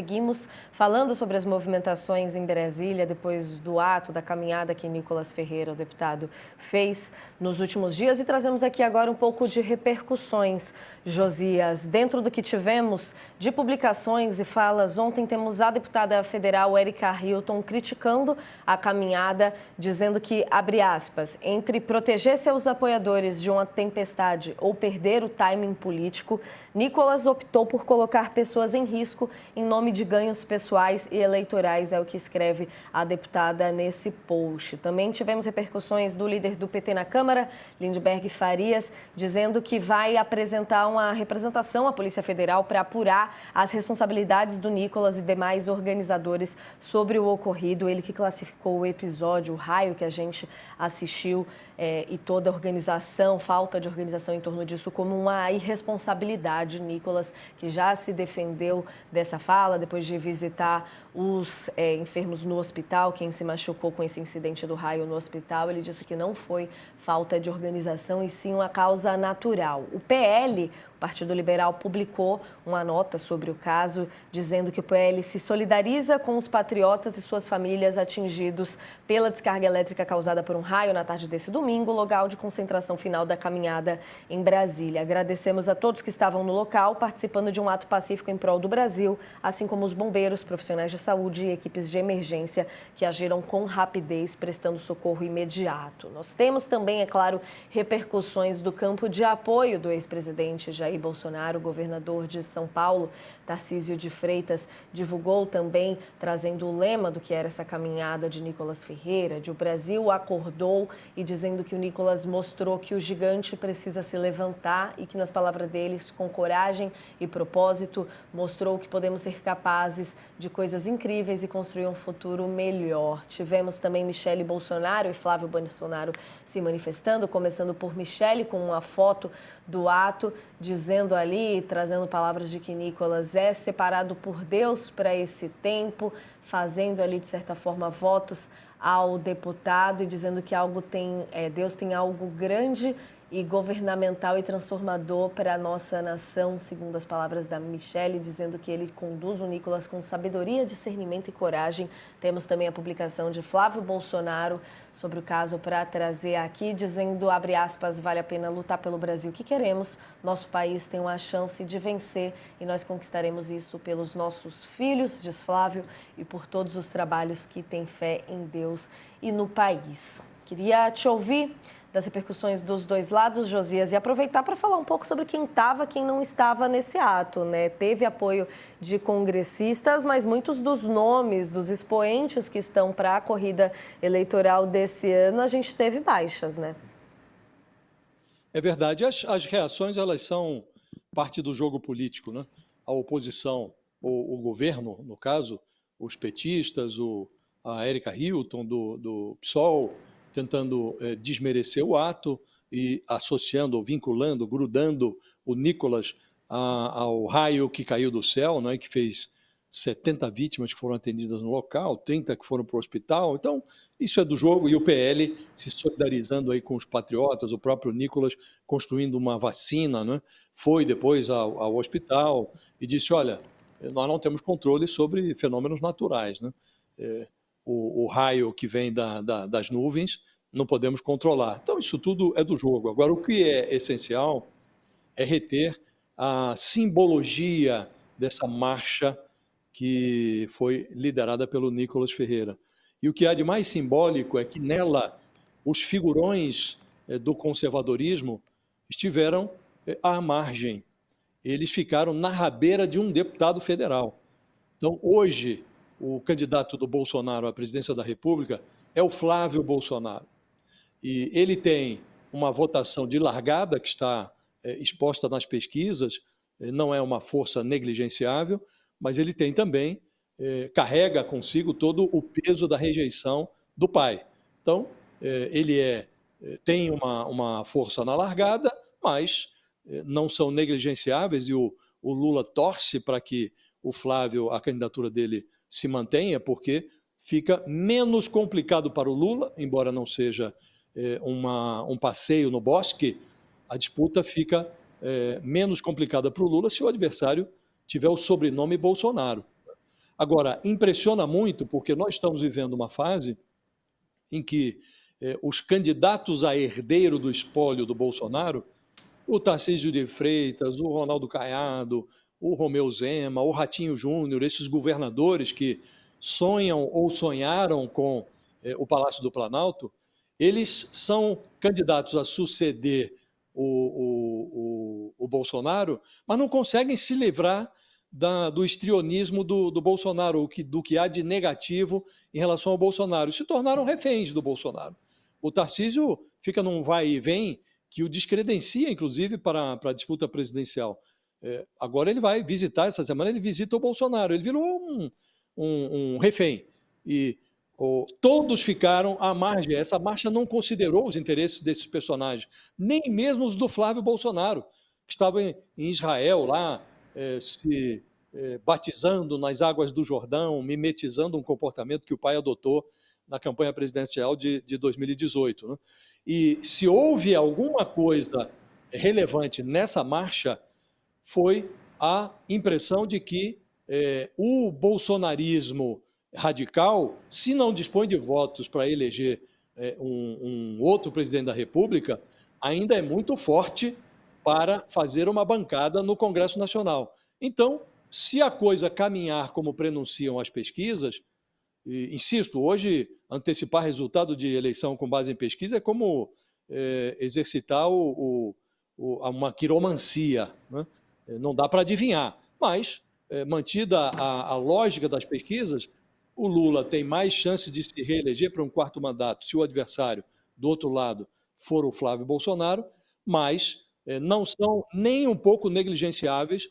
Seguimos falando sobre as movimentações em Brasília depois do ato da caminhada que Nicolas Ferreira, o deputado, fez nos últimos dias e trazemos aqui agora um pouco de repercussões, Josias. Dentro do que tivemos de publicações e falas, ontem temos a deputada federal Erika Hilton criticando a caminhada, dizendo que, abre aspas, entre proteger seus apoiadores de uma tempestade ou perder o timing político, Nicolas optou por colocar pessoas em risco em nome de ganhos pessoais e eleitorais, é o que escreve a deputada nesse post. Também tivemos repercussões do líder do PT na Câmara, Lindbergh Farias, dizendo que vai apresentar uma representação à Polícia Federal para apurar as responsabilidades do Nicolas e demais organizadores sobre o ocorrido. Ele que classificou o episódio, o raio que a gente assistiu e toda a organização, falta de organização em torno disso, como uma irresponsabilidade. Nicolas, que já se defendeu dessa fala depois de visitar os enfermos no hospital, quem se machucou com esse incidente do raio no hospital, ele disse que não foi falta de organização e sim uma causa natural. O PL, o Partido Liberal, publicou uma nota sobre o caso, dizendo que o PL se solidariza com os patriotas e suas famílias atingidos pela descarga elétrica causada por um raio na tarde desse domingo, local de concentração final da caminhada em Brasília. Agradecemos a todos que estavam no local, participando de um ato pacífico em prol do Brasil, assim como os bombeiros, profissionais de saúde e equipes de emergência que agiram com rapidez, prestando socorro imediato. Nós temos também, é claro, repercussões do campo de apoio do ex-presidente Jair Bolsonaro. O governador de São Paulo, Tarcísio de Freitas, divulgou também, trazendo o lema do que era essa caminhada de Nicolas Ferreira, de o Brasil acordou, e dizendo que o Nicolas mostrou que o gigante precisa se levantar e que, nas palavras deles, com coragem e propósito, mostrou que podemos ser capazes de coisas incríveis e construir um futuro melhor. Tivemos também Michele Bolsonaro e Flávio Bolsonaro se manifestando, começando por Michele com uma foto do ato, dizendo ali, trazendo palavras de que Nicolas é separado por Deus para esse tempo, fazendo ali, de certa forma, votos ao deputado e dizendo que Deus tem algo grande e governamental e transformador para a nossa nação, segundo as palavras da Michele, dizendo que ele conduz o Nicolas com sabedoria, discernimento e coragem. Temos também a publicação de Flávio Bolsonaro sobre o caso para trazer aqui, dizendo, abre aspas, vale a pena lutar pelo Brasil que queremos. Nosso país tem uma chance de vencer e nós conquistaremos isso pelos nossos filhos, diz Flávio, e por todos os trabalhos que têm fé em Deus e no país. Queria te ouvir das repercussões dos dois lados, Josias, e aproveitar para falar um pouco sobre quem estava, quem não estava nesse ato, né? Teve apoio de congressistas, mas muitos dos nomes dos expoentes que estão para a corrida eleitoral desse ano, a gente teve baixas, né? É verdade. As reações, elas são parte do jogo político, né? A oposição, o governo, no caso, os petistas, a Erika Hilton, do PSOL, tentando desmerecer o ato e associando, vinculando, grudando o Nicolas ao raio que caiu do céu, né, que fez 70 vítimas que foram atendidas no local, 30 que foram para o hospital. Então, isso é do jogo, e o PL se solidarizando aí com os patriotas, o próprio Nicolas construindo uma vacina, né, foi depois ao hospital e disse, olha, nós não temos controle sobre fenômenos naturais, né? O raio que vem das nuvens, não podemos controlar. Então, isso tudo é do jogo. Agora, o que é essencial é reter a simbologia dessa marcha que foi liderada pelo Nicolas Ferreira. E o que há de mais simbólico é que nela os figurões do conservadorismo estiveram à margem. Eles ficaram na rabeira de um deputado federal. Então, hoje, o candidato do Bolsonaro à presidência da República é o Flávio Bolsonaro. E ele tem uma votação de largada que está exposta nas pesquisas, não é uma força negligenciável, mas ele tem também, carrega consigo todo o peso da rejeição do pai. Então, ele tem uma força na largada, mas não são negligenciáveis e o Lula torce para que o Flávio, a candidatura dele se mantenha, porque fica menos complicado para o Lula, embora não seja um passeio no bosque, a disputa fica menos complicada para o Lula se o adversário tiver o sobrenome Bolsonaro. Agora, impressiona muito porque nós estamos vivendo uma fase em que os candidatos a herdeiro do espólio do Bolsonaro, o Tarcísio de Freitas, o Ronaldo Caiado, o Romeu Zema, o Ratinho Júnior, esses governadores que sonham ou sonharam com o Palácio do Planalto, eles são candidatos a suceder o Bolsonaro, mas não conseguem se livrar do histrionismo do Bolsonaro, do que há de negativo em relação ao Bolsonaro. Se tornaram reféns do Bolsonaro. O Tarcísio fica num vai e vem que o descredencia, inclusive, para a disputa presidencial. Agora ele vai visitar, essa semana ele visita o Bolsonaro. Ele virou um refém. E todos ficaram à margem. Essa marcha não considerou os interesses desses personagens, nem mesmo os do Flávio Bolsonaro, que estava em Israel lá, se batizando nas águas do Jordão, mimetizando um comportamento que o pai adotou na campanha presidencial de 2018. Né? E se houve alguma coisa relevante nessa marcha, foi a impressão de que o bolsonarismo radical, se não dispõe de votos para eleger um outro presidente da República, ainda é muito forte para fazer uma bancada no Congresso Nacional. Então, se a coisa caminhar como prenunciam as pesquisas, e, insisto, hoje antecipar resultado de eleição com base em pesquisa é como exercitar uma quiromancia, né? Não dá para adivinhar, mas mantida a lógica das pesquisas, o Lula tem mais chances de se reeleger para um quarto mandato se o adversário do outro lado for o Flávio Bolsonaro, mas não são nem um pouco negligenciáveis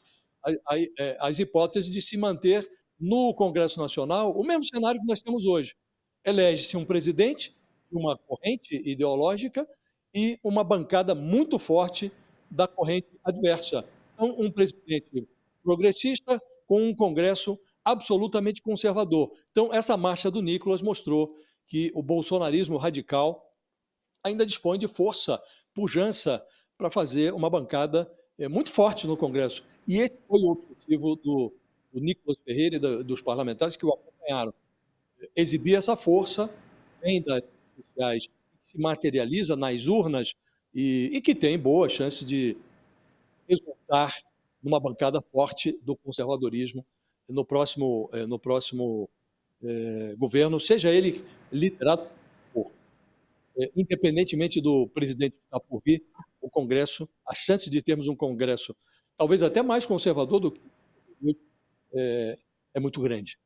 as hipóteses de se manter no Congresso Nacional o mesmo cenário que nós temos hoje. Elege-se um presidente, uma corrente ideológica e uma bancada muito forte da corrente adversa. Então, um presidente progressista com um Congresso absolutamente conservador. Então, essa marcha do Nicolas mostrou que o bolsonarismo radical ainda dispõe de força, pujança para fazer uma bancada muito forte no Congresso. E esse foi o objetivo do Nicolas Ferreira e dos parlamentares que o acompanharam. Exibir essa força, vem das redes sociais, que se materializa nas urnas e que tem boa chance de resultar numa bancada forte do conservadorismo no próximo governo, seja ele liderado por. Independentemente do presidente que está por vir, o Congresso, a chance de termos um Congresso talvez até mais conservador do que é muito grande.